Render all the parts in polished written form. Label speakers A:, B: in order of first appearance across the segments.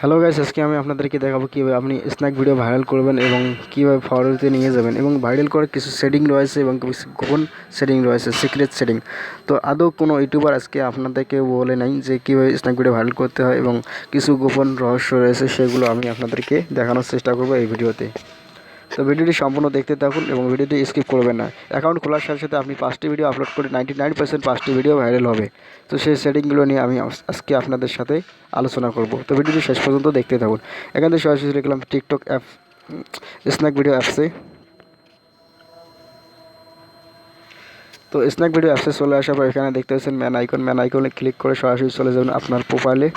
A: Hello guys, আজকে আমি আপনাদেরকে দেখাবো কীভাবে আপনি স্ন্যাক ভিডিও ভাইরাল করবেন এবং কীভাবে ফরওয়ার্ডে নিয়ে যাবেন এবং ভাইরাল করার কিছু সেটিং রয়েছে এবং কিছু গোপন সেটিং রয়েছে, সিক্রেট সেটিং। তো আদৌ কোনো ইউটিউবার আজকে আপনাদেরকে বলে নাই যে কীভাবে স্ন্যাক ভিডিও ভাইরাল করতে হয় এবং কিছু গোপন রহস্য রয়েছে, সেগুলো আমি আপনাদেরকে দেখানোর চেষ্টা করবো এই ভিডিওতে। তো ভিডিওটি সম্পূর্ণ দেখতে থাকুন এবং ভিডিওটি স্কিপ করবেন না। অ্যাকাউন্ট খোলার সাথে সাথে আপনি 5টি ভিডিও আপলোড করে 99% 5টি ভিডিও ভাইরাল হবে। তো সেই সেটিংগুলো নিয়ে আমি আজকে আপনাদের সাথে আলোচনা করব। তো ভিডিওটি শেষ পর্যন্ত দেখতে থাকুন। এখান থেকে সরাসরি দেখলাম টিকটক অ্যাপ, স্ন্যাক ভিডিও অ্যাপসে। তো স্ন্যাক ভিডিও অ্যাপসে চলে আসার পর এখানে দেখতে পাচ্ছেন ম্যান আইকনে ক্লিক করে সরাসরি চলে যাবেন আপনার প্রোফাইলে।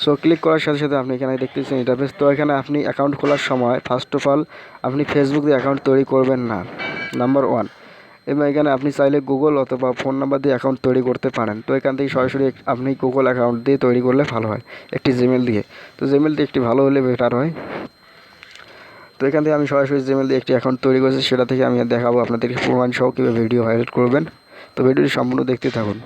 A: সো ক্লিক করার সাথে সাথে আপনি এখানে দেখতেছেন ইন্টারফেস। তো এখানে আপনি অ্যাকাউন্ট খোলার সময় ফার্স্ট অফ অল আপনি ফেসবুক দিয়ে অ্যাকাউন্ট তৈরি করবেন না, নাম্বার 1। এবং এখানে আপনি চাইলে গুগল অথবা ফোন নাম্বার দিয়ে অ্যাকাউন্ট তৈরি করতে পারেন। তো এখান থেকে সরাসরি আপনি গুগল অ্যাকাউন্ট দিয়ে তৈরি করলে ভালো হয়, একটি জিমেল দিয়ে। তো জিমেল দিয়ে একটি ভালো হলে বেটার হয়। তো এখান থেকে আমি সরাসরি জিমেল দিয়ে একটি অ্যাকাউন্ট তৈরি করেছি, সেটা থেকে আমি দেখাবো আপনাদেরকে প্রমাণ সহ কীভাবে ভিডিও ভাইরাল করবেন। তো ভিডিওটি সম্পূর্ণ দেখতে থাকুন।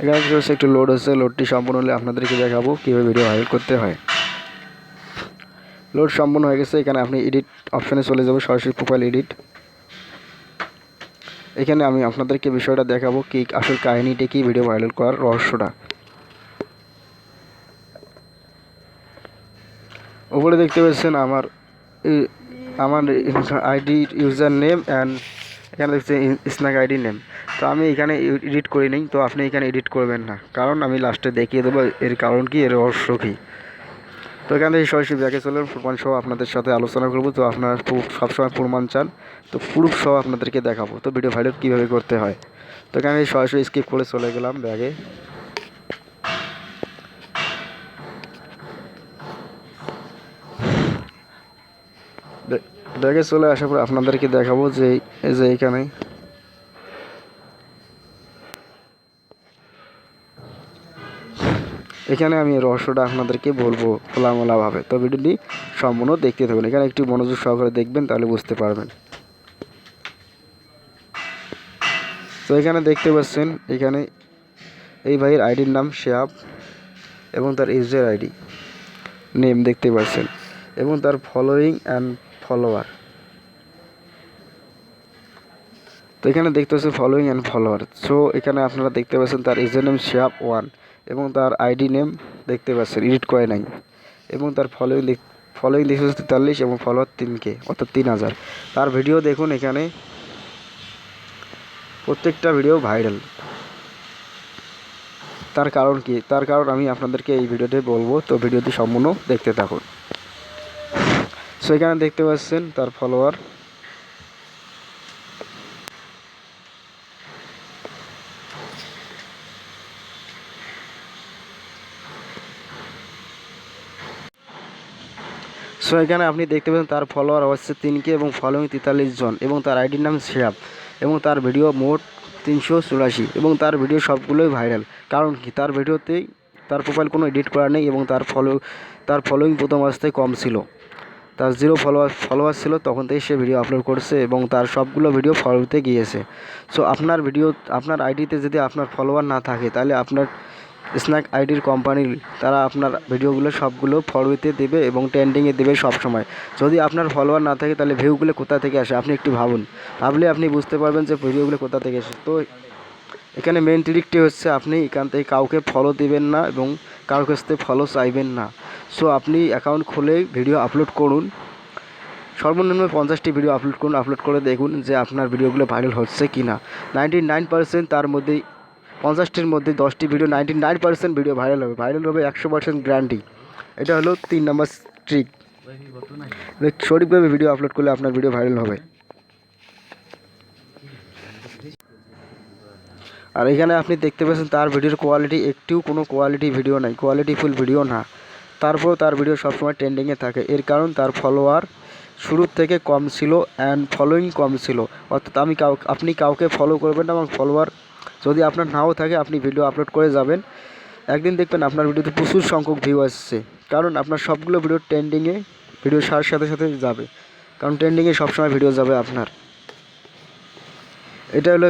A: এখানে হচ্ছে একটু লোড হচ্ছে, লোডটি সম্পূর্ণ হলে আপনাদেরকে দেখাবো কীভাবে ভিডিও ভাইরাল করতে হয়। লোড সম্পূর্ণ হয়ে গেছে। এখানে আপনি এডিট অপশানে চলে যাবো, সরাসরি প্রোফাইল এডিট। এখানে আমি আপনাদেরকে বিষয়টা দেখাবো কি আসল কাহিনীটা কি ভিডিও ভাইরাল করার রহস্যটা। উপরে দেখতে পাচ্ছেন আমার আইডি ইউজার নেম অ্যান্ড এখানে দেখছে স্ন্যাক আইডি নেম। তো আমি এখানে এডিট করি নিই, তো আপনি এখানে এডিট করবেন না, কারণ আমি লাস্টে দেখিয়ে দেবো এর কারণ কি, এর রহস্য কী। তো এখান থেকে সরাসরি ব্যাকে চলে প্রমাণ সহ আপনাদের সাথে আলোচনা করবো। তো আপনারা সবসময় প্রমাণ চান, তো প্রুফ সহ আপনাদেরকে দেখাবো তো ভিডিও ভাইরাল কীভাবে করতে হয়। তো এখানে সরাসরি স্কিপ করে চলে গেলাম ব্যাগে। ব্যাগে চলে আসার পর আপনাদেরকে দেখাবো যে এই যে এখানে আমি রহস্যটা আপনাদেরকে বলবো খোলামেলাভাবে। তো ভিডিওটি সম্পূর্ণ দেখতে থাকুন, এখানে একটু মনোযোগ সহকারে দেখবেন, তাহলে বুঝতে পারবেন। তো এখানে দেখতে পাচ্ছেন এখানে এই ভাইয়ের আইডির নাম শেয়াব এবং তার ইউজার আইডি নেম দেখতে পাচ্ছেন এবং তার ফলোয়িং অ্যান্ড ফলোয়ার। তো এখানে দেখতে পাচ্ছেন ফলোয়িং অ্যান্ড ফলোয়ার। সো এখানে আপনারা দেখতে পাচ্ছেন তার ইউজার নেম শেয়াব 1 এবং তার আইডি নেম দেখতে পাচ্ছেন, এডিট করে নাই। এবং তার ফলোয়িং দেখতে পাচ্ছেন 43 এবং ফলোয়ার 3K অর্থাৎ 3000। তার ভিডিও দেখুন, এখানে প্রত্যেকটা ভিডিও ভাইরাল। তার কারণ কি, তার কারণ আমি আপনাদেরকে এই ভিডিওতে বলবো। তো ভিডিওটি সম্পূর্ণ দেখতে থাকুন। সো এখানে দেখতে পাচ্ছেন তার ফলোয়ার। সো এখানে আপনি দেখতে পাচ্ছেন তার ফলোয়ার হচ্ছে 3K এবং ফলোয়িং 43 জন এবং তার আইডির নাম শেয়াব এবং তার ভিডিও মোট 384 এবং তার ভিডিও সবগুলোই ভাইরাল। কারণ কি, তার ভিডিওতেই তার প্রোফাইল কোনো এডিট করা নেই এবং তার ফলোয়িং প্রথম অবস্থায় কম ছিল, তার 0 ফলোয়ার ছিল, তখন থেকে সে ভিডিও আপলোড করছে এবং তার সবগুলো ভিডিও ফলোতে গিয়েছে। সো আপনার আইডিতে যদি আপনার ফলোয়ার না থাকে, তাহলে আপনার স্ন্যাক আইডির কোম্পানির তারা আপনার ভিডিওগুলো সবগুলো ফলোতে দেবে এবং ট্রেন্ডিংয়ে দেবে সব সময়। যদি আপনার ফলোয়ার না থাকে, তাহলে ভিউগুলো কোথা থেকে আসে আপনি একটু ভাবলে আপনি বুঝতে পারবেন যে ভিডিওগুলো কোথা থেকে আসে। তো এখানে মেন ট্রিকটি হচ্ছে আপনি এখান থেকে কাউকে ফলো দিবেন না এবং কারোর কাছ থেকে ফলো চাইবেন না। সো আপনি অ্যাকাউন্ট খুলে ভিডিও আপলোড করুন, সর্বনিম্ন 50টি ভিডিও আপলোড করুন। আপলোড করে দেখুন যে আপনার ভিডিওগুলো ভাইরাল হচ্ছে কি না। 99% তার মধ্যে 50টির মধ্যে 10টি ভিডিও 99% ভিডিও ভাইরাল হবে। 100% গ্যারান্টি। এটা হলো 3 নম্বর ট্রিক। সঠিকভাবে ভিডিও আপলোড করলে আপনার ভিডিও ভাইরাল হবে। আর এখানে আপনি দেখতে পাচ্ছেন তার ভিডিওর কোয়ালিটি একটিও কোনো কোয়ালিটি ভিডিও নাই, কোয়ালিটিফুল ভিডিও না। তারপরেও তার ভিডিও সবসময় ট্রেন্ডিংয়ে থাকে। এর কারণ তার ফলোয়ার শুরুর থেকে কম ছিল অ্যান্ড ফলোয়িং কম ছিল। অর্থাৎ আপনি কাউকে ফলো করবেন না এবং ফলোয়ার যদি আপনার নাও থাকে, আপনি ভিডিও আপলোড করে যাবেন, একদিন দেখবেন আপনার ভিডিওতে প্রচুর সংখ্যক ভিউ আসছে। কারণ আপনার সবগুলো ভিডিও ট্রেন্ডিংয়ে ভিডিও সারার সাথে সাথে যাবে, কারণ ট্রেন্ডিংয়ে সবসময় ভিডিও যাবে আপনার। এটা হলো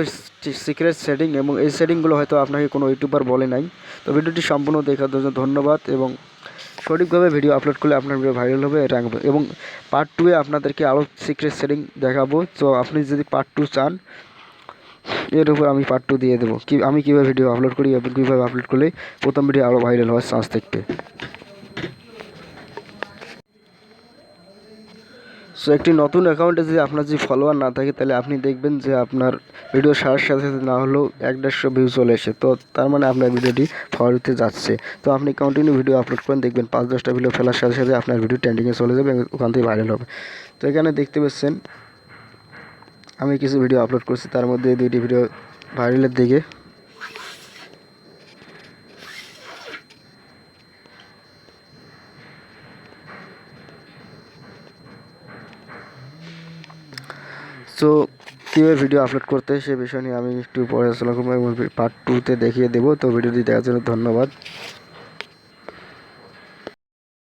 A: সিক্রেট সেটিং, এবং এই সেটিংগুলো হয়তো আপনাকে কোনো ইউটিউবার বলে নাই। তো ভিডিওটি সম্পূর্ণ দেখার জন্য ধন্যবাদ, এবং সঠিকভাবে ভিডিও আপলোড করলে আপনার ভিডিও ভাইরাল হবে র্যাঙ্ক হবে। এবং পার্ট 2-এ আপনাদেরকে আরও সিক্রেট সেটিং দেখাবো। তো আপনি যদি পার্ট 2 চান, এর উপর আমি পার্ট 2 দিয়ে দেবো, আমি কীভাবে ভিডিও আপলোড করি এবং কীভাবে আপলোড করলে প্রথম ভিডিও আরও ভাইরাল হওয়ার চান্স থাকবে। সো একটি নতুন অ্যাকাউন্টে যদি আপনার যদি ফলোয়ার না থাকে, তাহলে আপনি দেখবেন যে আপনার ভিডিও সারার সাথে সাথে না হলেও 1-150 ভিউ চলে এসে, তো তার মানে আপনার ভিডিওটি ফলোতে যাচ্ছে। তো আপনি কন্টিনিউ ভিডিও আপলোড করেন, দেখবেন 5-10টা ভিডিও ফেলার সাথে সাথে আপনার ভিডিও ট্রেন্ডিংয়ে চলে যাবে এবং ওখান থেকে ভাইরাল হবে। তো এখানে দেখতে পাচ্ছেন আমি কিছু ভিডিও আপলোড করছি, তার মধ্যে 2টি ভিডিও ভাইরালের দিকে। সো কীভাবে ভিডিও আপলোড করতে হয় সে বিষয় নিয়ে আমি একটু পরে আলোচনা করবো এবং পার্ট 2-তে দেখিয়ে দেবো। তো ভিডিওটি দেখার জন্য ধন্যবাদ।